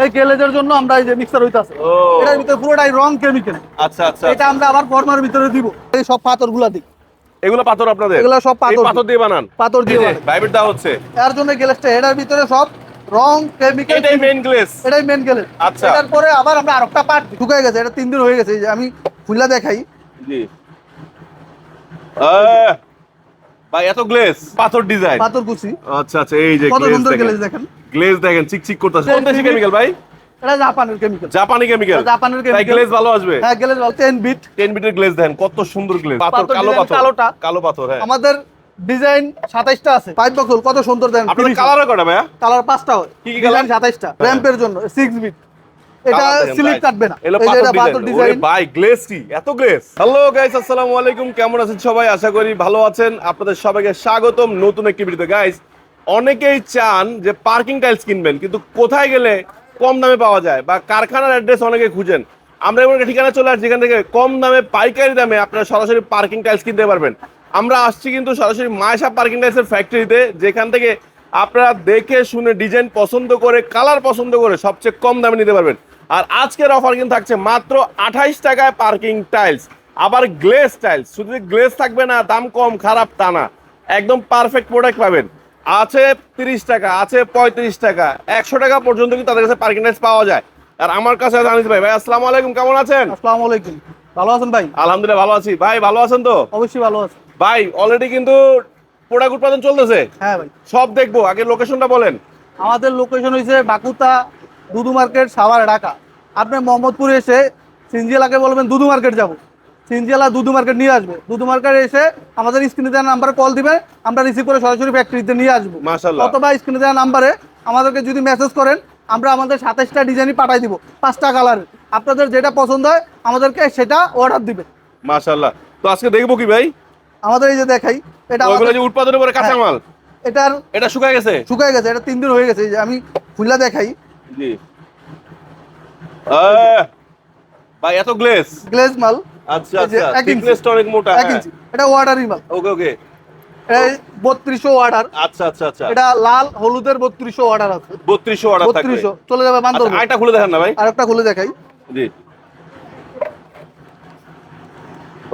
এই গ্লেজের জন্য আমরা এই যে মিক্সার হইতাছে এটার ভিতরে পুরোটাই রং কেমিক্যাল। আচ্ছা আচ্ছা, এটা আমরা আবার ফর্মার ভিতরে দিব। এই সব পাথরগুলা দিই, এগুলো পাথর আপনাদের? এগুলো সব পাথর, পাথর দিয়ে বানান? পাথর দিয়ে বানাই। ভাইব্রেট দেওয়া হচ্ছে এর জন্য গ্লেজটা এটার ভিতরে সব রং কেমিক্যাল, এটাই মেইন গ্লেজ। এটাই মেইন গ্লেজ। আচ্ছা, এটার পরে আবার আমরা আরেকটা পার্ট শুকায় গেছে, এটা 3 দিন হয়ে গেছে, এই যে আমি খুললা দেখাই। জি ভাই, এত গ্লেজ পাথর ডিজাইন, পাথর কুচি। আচ্ছা আচ্ছা, এই যে কত সুন্দর গ্লেজ দেখেন, গ্লেজ দেখেন চিকচিক করতেছে। কোন দেশি কেমিক্যাল ভাই? এটা জাপানের কেমিক্যাল। জাপানি কেমিক্যাল? জাপানের তাই কেমিক্যাল। গ্লেজ ভালো আসবে? হ্যাঁ, গ্লেজ ভালো। 10 বিট, 10 বিটের গ্লেজ দেন, কত সুন্দর গ্লেজ। পাথর কালো, ডিজাইন পাথর কালোটা, কালো পাথর। হ্যাঁ, আমাদের ডিজাইন 27টা আছে। পাইপ বক্স কত সুন্দর দেন। আপনাদের কালার কয়টা ভাইয়া? কালার 5টা হয়। কি কি কালার? 27টা। র‍্যাম্পের জন্য 6 বিট। এটা স্লিপ কাটবে না। এই যে এটা পাথর ডিজাইন। ওরে ভাই, গ্লেজ কি এত গ্লেজ। হ্যালো গাইস, আসসালামু আলাইকুম। কেমন আছেন সবাই? আশা করি ভালো আছেন। আপনাদের সবাইকে স্বাগতম নতুন একটি ভিডিওতে। গাইস, অনেকেই চান যে পার্কিং টাইলস কিনবেন, কিন্তু কোথায় গেলে কম দামে পাওয়া যায় বা কারখানার অ্যাড্রেস অনেকে খুঁজেন। আমরা এমন একটা ঠিকানা চলে আসছি যেখান থেকে কম দামে পাইকারি দামে আপনারা সরাসরি পার্কিং টাইলস কিনতে পারবেন। আমরা আসছি কিন্তু সরাসরি মায়েশা পার্কিং টাইলসের ফ্যাক্টরিতে, যেখান থেকে আপনারা দেখে শুনে ডিজাইন পছন্দ করে কালার পছন্দ করে সবচেয়ে কম দামে নিতে পারবেন। আর আজকের অফার কিন্তু থাকছে মাত্র 28 টাকায় পার্কিং টাইলস, আবার গ্লেজ টাইলস। শুধু গ্লেজ থাকবে না, দাম কম খারাপ তা না, একদম পারফেক্ট প্রোডাক্ট পাবেন। আছে 30 টাকা, আছে 35 টাকা, 100 টাকা পর্যন্ত কিন্তু তাদের কাছে পার্কিং টাইলস পাওয়া যায়। আর আমার কাছে আছে আনিস ভাই। ভাই আসসালামু আলাইকুম, কেমন আছেন? আসসালামু আলাইকুম, ভালো আছেন ভাই? আলহামদুলিল্লাহ ভালো আছি। ভাই ভালো আছেন তো? অবশ্যই ভালো আছি ভাই। অলরেডি কিন্তু প্রোডাক্ট উৎপাদন চলতেছে। হ্যাঁ ভাই, সব দেখবো, আগে লোকেশনটা বলেন। আমাদের লোকেশন হইছে বাকুতা দুদু মার্কেট, সাভার, ঢাকা। আপনি মোহাম্মদপুরে এসে সিনজিয়ালাকে বলবেন দুদু মার্কেট যাব, সিনজিয়ালা দুদু মার্কেট নিয়ে আসবে। দুদু মার্কেট এসে আমাদের স্ক্রিনে দেওয়া নাম্বারে কল দিবে, আমরা রিসিভ করে সরাসরি ফ্যাক্টরিতে নিয়ে আসবো। মাশাআল্লাহ। অথবা স্ক্রিনে দেওয়া নাম্বারে আমাদেরকে যদি মেসেজ করেন, আমরা আমাদের 27টা ডিজাইনই পাঠাই দিব, 5টা কালার। আপনাদের যেটা পছন্দ হয় আমাদেরকে সেটা অর্ডার দিবে। মাশাআল্লাহ। তো আজকে দেখবো কি ভাই? আমাদের এই যে দেখাই, এটা ওইগুলো যে উৎপাদনের পরে কাঁচামাল, এটা শুকায় গেছে? শুকায় গেছে, এটা 3 দিন হয়ে গেছে, এই যে আমি খুললা দেখাই। জি ভাই, এত গ্লেজ গ্লেজ মাল। আচ্ছা আচ্ছা, থিকনেসটা অনেক মোটা। 1 ইঞ্চি, এটা অর্ডারই মাল। ওকে ওকে, এটা 3200 অর্ডার। আচ্ছা আচ্ছা আচ্ছা, এটা লাল হলুদের 3200 অর্ডার আছে। 3200 অর্ডার থাকবে। 3200 চলে যাবে বান্দরবান। আচ্ছা, আরেকটা খুলে দেখান না ভাই। আরেকটা খুলে দেখাই। জি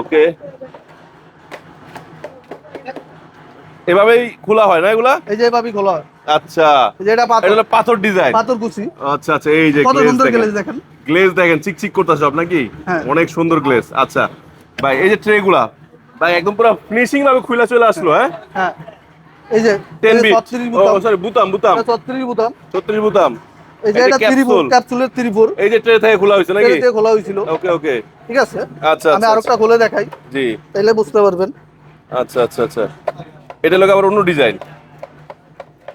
ওকে, এভাবেই খোলা হয় না এগুলা? এই যে এভাবেই খোলা হয়। আচ্ছা, এই যে এটা পাথর, এটা হলো পাথর ডিজাইন। পাথর কুচি। আচ্ছা আচ্ছা, এই যে কত গ্লেজ সুন্দর দেখেন, গ্লেজ দেখেন। গ্লেজ দেখেন চিকচিক করতেছে সব নাকি? হ্যাঁ। অনেক সুন্দর গ্লেজ। আচ্ছা ভাই, এই যে ট্রে গুলা ভাই একদম পুরো ফিনিশিং ভাবে খুলে চলে আসলো। হ্যাঁ হ্যাঁ, এই যে 10 বিট, 36 বুতাম। সরি বুতাম, বুতাম 36 বুতাম। 36 বুতাম। এই যে এটা 34 ক্যাপসুলের 34, এই যে ট্রে থেকে খোলা হয়েছে নাকি? এটা খোলা হয়েছিল। ওকে ওকে, ঠিক আছে। আচ্ছা আমি আচ্ছা আরেকটা খুলে দেখাই, জি তাইলে বুঝতে পারবেন। আচ্ছা আচ্ছা আচ্ছা, এটা লোক আবার অন্য ডিজাইন।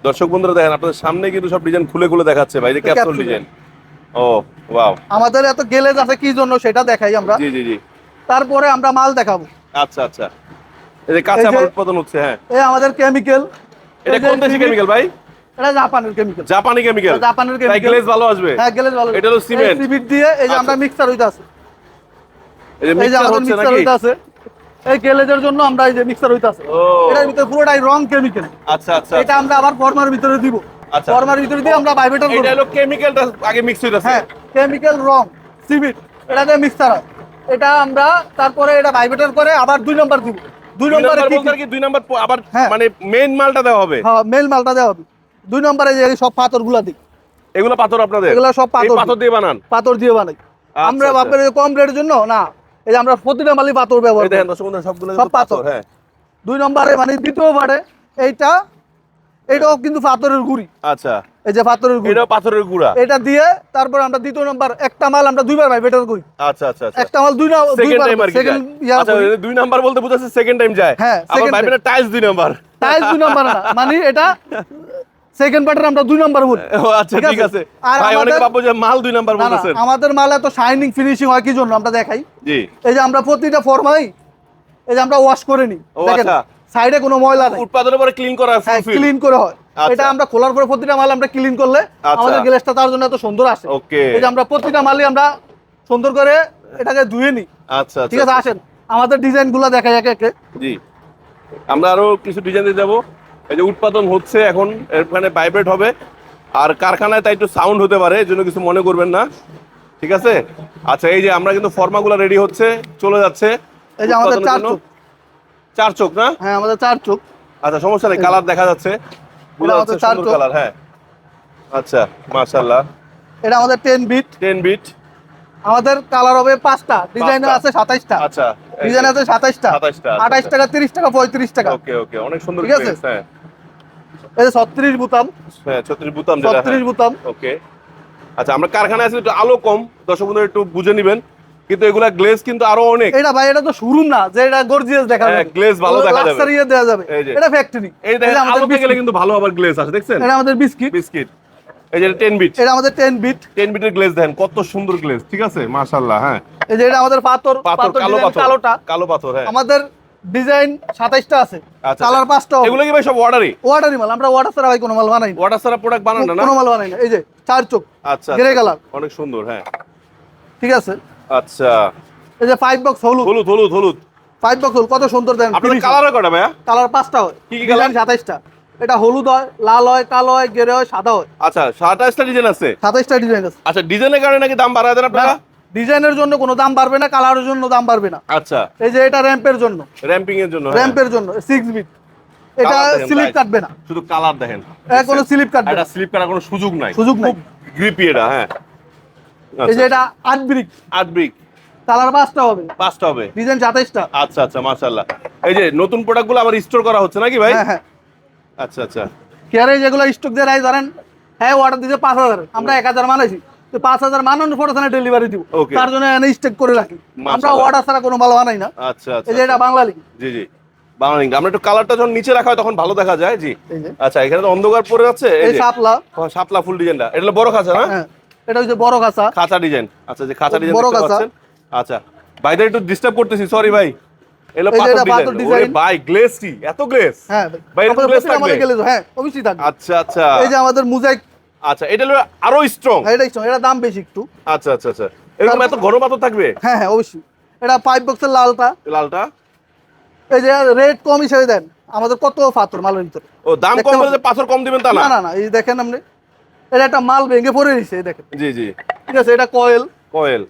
দর্শক বন্ধুরা দেখেন, আপনাদের সামনে কিন্তু সব ডিজাইন খুলে খুলে দেখাচ্ছে ভাই, যে ক্যাপসুল ক্যাপসুল ডিজাইন। ও ওয়াও, আমাদের এত গ্লেজ আছে কি জন্য সেটা দেখাই আমরা। জি জি জি, তারপরে আমরা মাল দেখাবো। আচ্ছা আচ্ছা, এই যে কাঁচা মাল উৎপাদন হচ্ছে। হ্যাঁ, এই আমাদের কেমিক্যাল। এটা কোন দেশি কেমিক্যাল ভাই? এটা জাপানের কেমিক্যাল। জাপানি কেমিক্যাল? জাপানের তাই কেমিক্যাল। গ্লেজ ভালো আসবে? হ্যাঁ, গ্লেজ ভালো। এটা হলো সিমেন্ট। সিমেন্ট দিয়ে এই যে আমরা আচ্ছা। মিক্সার হইতা আছে, এই যে এই যে মিক্সার আমাদের হচ্ছে মিক্সার নাকি? হইতা আছে। এই গ্লেজের জন্য আমরা এই যে মিক্সার হইতা আছে, ও এটার ভিতরে পুরোটাই রং কেমিক্যাল। আচ্ছা আচ্ছা, এটা আমরা আবার ফর্মার ভিতরে দিব। আচ্ছা। ফর্মার ভিতরে দিয়ে আমরা ভাইব্রেটর করব। এটা হলো কেমিক্যালটা আগে মিক্স হইতাছে। হ্যাঁ, কেমিক্যাল রং সিমেন্ট, এটাতে মিক্সার হয়। এটা আমরা তারপরে এটা ভাইব্রেটর করে আবার 2 নাম্বার দিব। 2 নম্বরে কি বলতে কি 2 নাম্বার আবার হ্যাঁ। মানে মেইন মালটা দেওয়া হবে? হ্যাঁ, মেল মালটা দেওয়া হবে। 2 নম্বরে যে সব পাথরগুলা দিই, এগুলো পাথর আপনাদের? এগুলো সব এই পাথর পাথর দিয়ে বানান? পাথর দিয়ে বানাই আমরা। আচ্ছা, বাপের কম রেটের জন্য না, এই যে আমরা প্রতিটা মালই পাথর ব্যবহার এই করি। দেখেন দর্শক বন্ধুরা, সবগুলো সব কিন্তু পাথর। হ্যাঁ। 2 নম্বরে মানে দ্বিতীয় পারে এটাও কিন্তু পাথরের গুঁড়ি। আচ্ছা, এই যে পাথরের গুঁড়ি, এটাও পাথরের গুঁড়া। এটা দিয়ে তারপর আমরা দ্বিতীয় নাম্বার একটা মাল আমরা 2 বার ভাইব্রেটর করি। আচ্ছা আচ্ছা আচ্ছা, একটা মাল 2 সেকেন্ড টাইম আর কি। সেকেন্ড আচ্ছা, 2 নাম্বার বলতে বুঝাচ্ছে সেকেন্ড টাইম যায়। হ্যাঁ, আবার second ভাইবেনা টাইলস 2 নাম্বার। টাইলস 2 নাম্বার না, মানে এটা সেকেন্ড পার্টের আমরা 2 নাম্বার বলি। ও আচ্ছা, ঠিক আছে। আর ভাই অনেকে ভাববো যে মাল 2 নাম্বার না, না, বলতেছেন। আমাদের মাল এত শাইনিং ফিনিশিং হয় কি জন্য আমরা দেখাই। জি, এই যে আমরা প্রতিটা ফর্মাই এই যে আমরা ওয়াশ করে নিই। ও দেখেন আচ্ছা, সাইডে কোনো ময়লা নাই, উৎপাদনের পরে ক্লিন করা ফুল ফিল। ক্লিন করে হয়। আচ্ছা। এটা আমরা খোলার পরে প্রতিটা মাল আমরা ক্লিন করলে আচ্ছা। আমাদের গ্লেজটা তার জন্য এত সুন্দর আসে। ওকে, এই যে আমরা প্রতিটা মালই আমরা সুন্দর করে এটাকে ধুয়ে নিই। আচ্ছা ঠিক আছে, আসেন আমাদের ডিজাইনগুলো দেখাই একে একে। জি, আমরা আরো কিছু ডিজাইন দিয়ে যাবো। এই যে উৎপাদন হচ্ছে এখন, এখানে ভাইব্রেট হবে। আর কারখানায় তাই একটু সাউন্ড হতে পারে, এই জন্য কিছু মনে করবেন না, ঠিক আছে? আচ্ছা, এই যে আমরা কিন্তু ফর্মাগুলো রেডি হচ্ছে, চলে যাচ্ছে। এই যে আমাদের উৎপাদনের 4 জন্য। চোখ। 4 চোখ না? হ্যাঁ, আমাদের 4 চোখ। আচ্ছা, সমস্যা নেই, কালার দেখা যাচ্ছে, বোঝা এটা যাচ্ছে আমাদের 4 সুন্দর চোখ। কালার। হ্যাঁ, আচ্ছা, মাশাআল্লাহ। এটা আমাদের 10 বিট। 10 বিট। আমাদের কালার হবে 5টা, ডিজাইনার আছে 27টা। আচ্ছা, ডিজাইন আছে 27টা। 27টা, 28 টাকা, 30 টাকা, 35 টাকা। ওকে ওকে, অনেক সুন্দর ঠিক আছে? গ্লেজ। হ্যাঁ এই যে 36 বোতাম। হ্যাঁ, 36 বুতাম যেটা। 36 বোতাম। ওকে। আচ্ছা, আমরা কারখানায় আছি, একটু আলো কম, দর্শক বন্ধুরা একটু বুঝে নেবেন, কিন্তু এগুলা গ্লেজ কিন্তু আরো অনেক। এটা ভাই, এটা তো শোরুম না যে এটা গর্জিয়াস দেখা হ্যাঁ, যাবে, glaze ভালো দেখা যাবে। লাক্সারি দেওয়া যাবে। এই যে। এটা ফ্যাক্টরি। এই দেখেন, আমাদের আলোতে গেলে কিন্তু ভালো আবার গ্লেজ আছে, দেখছেন? এটা আমাদের বিস্কিট। বিস্কিট। এই যে 10 বিট। এটা আমাদের 10 বিট। 10 বিটের গ্লেজ দেখেন কত সুন্দর গ্লেজ, ঠিক আছে? মাশাআল্লাহ। হ্যাঁ, এই যে এটা আমাদের পাথর পাথর, কালো ডিজাইন, পাথর, কালোটা। কালো পাথর। হ্যাঁ, আমাদের ডিজাইন 27টা আছে, আচ্ছা, কালার 5টা হবে। এগুলো কি ভাই সব অর্ডারই? অর্ডারই মাল, আমরা অর্ডার ছাড়া ভাই কোনো মাল বানাই না। অর্ডার ছাড়া প্রোডাক্ট বানান না? কোনো মাল বানাই না। এই যে 4 চোখ, আচ্ছা, গ্রে কালার, অনেক সুন্দর। হ্যাঁ, ঠিক আছে? আচ্ছা, এই যে 5 বক্স হলুদ। হলুদ হলুদ হলুদ। 5 বক্স হলুদ কত সুন্দর দেন। আপনাদের কালার কয়টা ভাইয়া? কালার 5টা হয়। কি কি কালার? 27টা। এটা হলুদ হয়, লাল হয়, কালো হয়, গ্রে হয়, সাদা হয়। আচ্ছা, 27টা ডিজাইন আছে। 27টা ডিজাইন আছে। আচ্ছা, ডিজাইনের কারণে নাকি দাম বাড়ায় দেন আপনারা? ডিজাইনের জন্য কোনো দাম বাড়বে না, কালারের জন্য দাম বাড়বে না। আচ্ছা, এই যে এটা র্যাম্পের জন্য, র্যাম্পিং এর জন্য। র্যাম্পের জন্য 6 বিট। এটা কালার দেখেন, স্লিপ guys। কাটবে না, শুধু কালার দেখেন, এটা কোনো স্লিপ কাটবে এটা না, স্লিপ করার কোনো সুযোগ নাই, সুযোগ নাই। গ্রিপি এটা। হ্যাঁ, এই যে এটা 8 ব্রিক, 8 ব্রিক, কালার 5টা হবে, 5টা হবে। ডিজাইন 27টা। আচ্ছা আচ্ছা, মাশাআল্লাহ। এই যে নতুন প্রোডাক্টগুলো আবার স্টোর করা হচ্ছে নাকি ভাই? হ্যাঁ হ্যাঁ। আচ্ছা আচ্ছা, কেয়ারে যেগুলো স্টক দিয়ে রাই ধরেন, হ্যাঁ অর্ডার দিতে 5000, আমরা 1000 মানাইছি, তো 5000 মানানো ফটোখানে ডেলিভারি দিব। Okay. তার জন্য এনে স্টক করে রাখি, আমরা মাশাআল্লাহ। অর্ডার ছাড়া কোনো মাল বানাই না। আচ্ছা আচ্ছা। এই যে এটা বাংলালি। জি জি, বাংলা লিঙ্ক। আমরা একটু কালারটা যখন নিচে রাখা হয় তখন ভালো দেখা যায়। জি, এই যে আচ্ছা, এখানে তো অন্ধকার পড়ে যাচ্ছে। এই এই যে শাপলা। শাপলা ফুল ডিজাইনটা, এটা হলো বড় খাঁচা না? হ্যাঁ, এটা হচ্ছে বড় কাঁচা। খাঁচা ডিজাইন। আচ্ছা, যে খাঁচা ডিজাইন বড় দেখতে খাঁচা। পাচ্ছেন। আচ্ছা, ভাইদের একটু ডিস্টার্ব করতেছি, সরি ভাই। এলো এই যে পাথর এটা পাথর ডিজাইন। ওরে ডিজাইন। ভাই, গ্লেসি, এত গ্লেস। হ্যাঁ ভাই, এরকম আমাদের glaze প্রতিটা থাকবে? মালে গেলে হ্যাঁ অবশ্যই থাকবে। আচ্ছা আচ্ছা। এই যে আমাদের মোজাইক। আচ্ছা, এটা হলো আরো স্ট্রং। হ্যাঁ, এটা দাম বেশি একটু। আচ্ছা আচ্ছা আচ্ছা, এরকম এত ঘন পাথর থাকবে? হ্যাঁ হ্যাঁ অবশ্যই। এটা 5 বক্সের লালটা। লালটা। এই যে রেট কম হিসেবে দেন, আমাদের কত পাথর মালের ভিতরে। ও, দাম দেখতে কম বলে পাচ্ছেন? যে পাথর কম দিবেন তা না? না না না, এই দেখেন আপনি, এটা একটা মাল ভেঙে পড়ে নিছে, এই দেখেন। জি জি, ঠিক আছে, এটা কয়েল। কয়েল।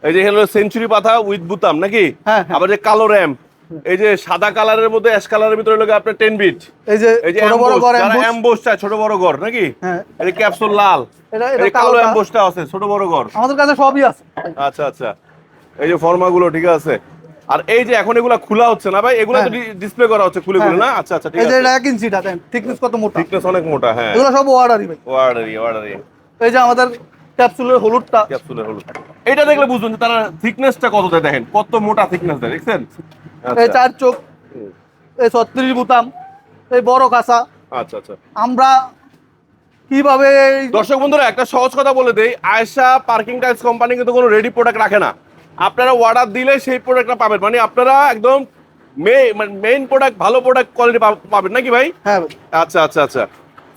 এই যে হলো সেঞ্চুরি পাতা উইথ বুতাম নাকি? হ্যাঁ, হ্যাঁ। আবার যে কালো র্যাম, এই যে সাদা কালারের মধ্যে অ্যাশ কালারের ভিতরে লাগে আপনার 10 বিট। এই যে এই যে ছোট বড় গড় যারা ambush। অ্যাম্বোস চায়, ছোট বড় গড় নাকি? হ্যাঁ। এই যে ক্যাপসুল লাল, এটা এই যে কালো কালোটা। অ্যাম্বোসটা আছে, ছোট বড় গড়। আমাদের কাছে সবই আছে। আচ্ছা আচ্ছা, এই যে ফর্মাগুলো ঠিক আছে। আর এই যে এখন এগুলা খোলা হচ্ছে না ভাই, এগুলা তো ডিসপ্লে করা হচ্ছে খুলে খুলে না? আচ্ছা আচ্ছা, ঠিক এই যে আছে। এটা 1 ইঞ্চিটা দেন, থিকনেস কত মোটা। থিকনেস অনেক মোটা। হ্যাঁ, এগুলো সব অর্ডারই ভাই। ওয়ার্ডারি ওয়ার্ডারি। এই যে আমাদের ক্যাপসুলের হলুদটা। ক্যাপসুলের হলুদ, এটা দেখলে বুঝবেন যে তারা থিকনেসটা কত দেয়। দেখেন কত মোটা থিকনেস দেয়, দেখছেন? এই আচ্ছা 4 চোখ, এই 36 বোতাম, এই বড় কাঁচা। আচ্ছা আচ্ছা। আমরা কিভাবে দর্শক বন্ধুরা, একটা সহজ কথা বলে দেই, আয়েশা পার্কিং টাইলস কোম্পানি কিন্তু কোনো রেডি প্রোডাক্ট রাখে না। আপনারা অর্ডার দিলে সেই প্রোডাক্টটা পাবেন, মানে আপনারা একদম মেইন প্রোডাক্ট, ভালো প্রোডাক্ট কোয়ালিটি পাবেন নাকি ভাই? হ্যাঁ ভাই। আচ্ছা আচ্ছা আচ্ছা।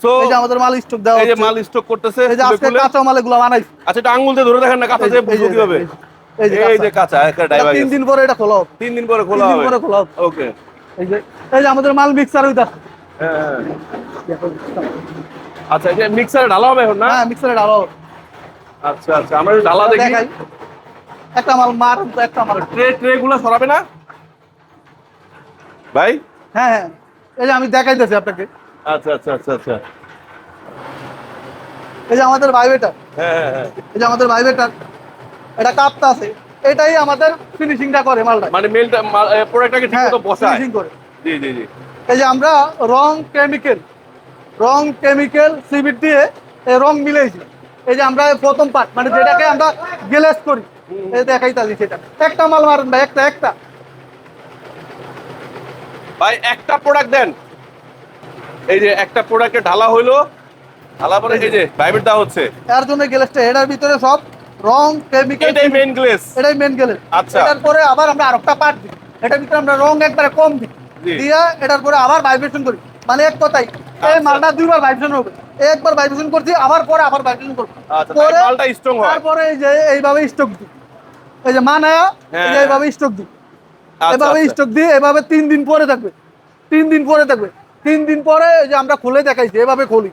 সো এই যে আমাদের মাল স্টক দেওয়া এই যে হচ্ছে। মাল স্টক করতেছে, এই যে খুলে আজকে খুলে। কাঁচা মাল এগুলো বানাইছি। আচ্ছা, এটা আঙ্গুল দিয়ে ধরে দেখেন না, কাঁচা দিয়ে বুঝবো কিভাবে? এই যে কাঁচা, একটা এটা ডাইভার 3 দিন পরে এটা খোলা হবে। 3 দিন পরে খোলা 3 দিন হবে। পরে খোলা হবে। ওকে। এই যে আমাদের মাল মিক্সার হইতা। হ্যাঁ। আচ্ছা, এই যে মিক্সারে ঢালা হবে এখন না? হ্যাঁ, মিক্সারে ঢালা হবে। আচ্ছা আচ্ছা, আমরা একটু ঢালা দেখি। দেখাই। একটা মাল মারুন তো, একটা মাল। ট্রে গুলো সরাবে না ভাই? হ্যাঁ হ্যাঁ, এই যে আমি দেখাইতেছি আপনাকে। আচ্ছা আচ্ছা আচ্ছা আচ্ছা। এই যে আমাদের ভাইবেটার। হ্যাঁ হ্যাঁ হ্যাঁ। এই যে আমাদের ভাইবেটার, এটা কাপটা আছে, এটাই আমাদের ফিনিশিংটা করে মালটা। মানে মেলটা প্রোডাক্টটাকে হ্যাঁ, ঠিকমতো বসায়। ফিনিশিং করে। জি জি জি। এই যে আমরা রং কেমিক্যাল সিভিট দিয়ে এই রং মিলাইছি। এই যে আমরা প্রথম পার্ট, মানে যেটাকে আমরা গ্লেজ করি, এই দেখাইতাছি সেটা। একটা মাল মারেন ভাই, একটা। ভাই একটা প্রোডাক্ট দেন। এই যে একটা প্রোডাক্টে ঢালা হইলো, ঢালা পরে এই যে ভাইবেট দেওয়া হচ্ছে। এর জন্য গ্লেজটা, এটার ভিতরে সব রং কেমিক্যাল, এটাই মেইন গ্লেজ। এটাই মেন গ্লেজ। আচ্ছা। এটার পরে আবার আমরা আরেকটা পার্ট দিই, এটার ভিতরে আমরা রং একবারে কম দিই, জি। দিয়ে এটার পরে আবার ভাইব্রেশন করি। মানে এক কথাই এই আচ্ছা। মালটা 2 বার ভাইব্রেশন হবে। একবার ভাইব্রেশন করছি, আবার পরে আবার ভাইব্রেশন করব। আচ্ছা, তাই মালটা স্ট্রং হয়। তারপরে এই যে এইভাবে স্টক দিই, এই যে মানায়া, এই যে হ্যাঁ। এইভাবে স্টক দিই, আচ্ছা, এভাবে আচ্ছা। স্টক দিয়ে এভাবে 3 দিন পরে থাকবে। 3 দিন পরে থাকবে। 3 দিন পরে এই যে আমরা খুলে দেখাইছি, এভাবে খুলি।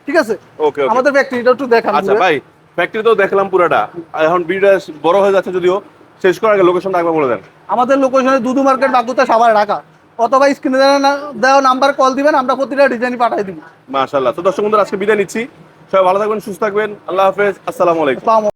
ঠিক আছে? ওকে ওকে। আমাদের ফ্যাক্টরিটা একটু দেখান। আচ্ছা ভাই, ফ্যাক্টরি তো দেখলাম পুরাটা, এখন ভিডিওটা বড় হয়ে যাচ্ছে যদিও, শেষ করার আগে লোকেশনটা একবার বলে দেন। আমাদের লোকেশনে দুদু মার্কেট, বাগুতা, সাভার, ঢাকা। অথবা স্ক্রিনে দেওয়া নাম্বার কল দিবেন, আমরা প্রতিটা ডিজাইন পাঠিয়ে দিব। মাশাআল্লাহ। তো দর্শক বন্ধুরা, আজকে বিদায় নিচ্ছি। সবাই ভালো থাকবেন, সুস্থ থাকবেন। আল্লাহ হাফেজ, আসসালামু আলাইকুম। আসসালামু